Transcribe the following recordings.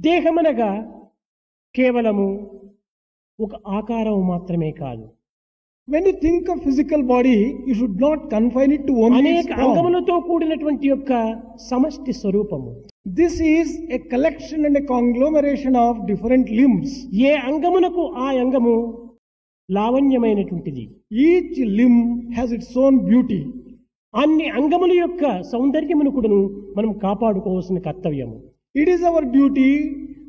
దేహమనగా కేవలము ఒక ఆకారం మాత్రమే కాదు. When you think of physical body, you should not confine it to only its అనేక form. అంగములతో కూడినటువంటి యొక్క సమష్టి స్వరూపము. This is a collection and a conglomeration of different limbs. ఏ అంగమునకు ఆ అంగము లావణ్యమైనటువంటిది. Each limb has its own beauty. అన్ని అంగముల యొక్క సౌందర్యమును కూడాను మనం కాపాడుకోవాల్సిన కర్తవ్యము. It is our duty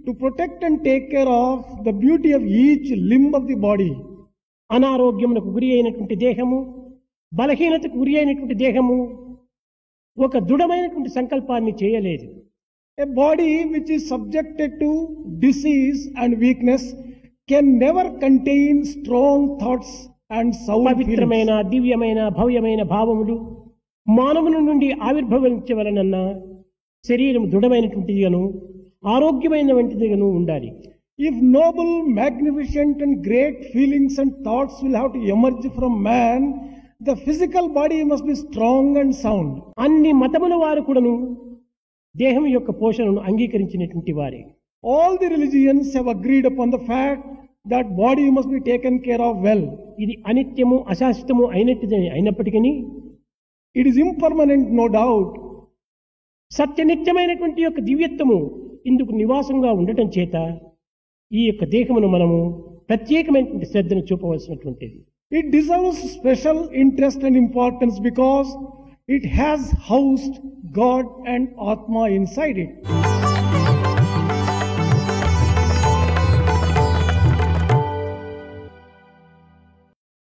to protect and take care of the beauty of each limb of the body. అనారోగ్యమునకు గురి అయినటువంటి దేహము, బలహీనతకు గురి అయినటువంటి దేహము ఒక దృఢమైనటువంటి సంకల్పాన్ని చేయలేదు. A body which is subjected to disease and weakness can never contain strong thoughts and sound feelings. పవిత్రమైన దివ్యమైన భవ్యమైన భావములు మానవుని నుండి ఆవిర్భవించవలనన్న శరీరం దృఢమైనటువంటిదిగాను ఆరోగ్యమైనటువంటిదిగాను ఉండాలి. If noble, magnificent and great feelings and thoughts will have to emerge from man, the physical body must be strong and sound. అన్ని మతముల వారు కూడాను దేహం యొక్క పోషణను అంగీకరించినటువంటి వారే. All the religions have agreed upon the fact that body must be taken care of well. ఇది అనిత్యము అశాశ్వతము అయినప్పటికీ It is impermanent, no doubt. సత్యనిత్యమైనటువంటి యొక్క దివ్యత్వము ఇందుకు నివాసంగా ఉండటం చేత ఈ యొక్క దేహమును మనము ప్రత్యేకమైనటువంటి శ్రద్ధను చూపవలసినటువంటిది. It deserves special interest and importance because it has housed God and Atma inside it.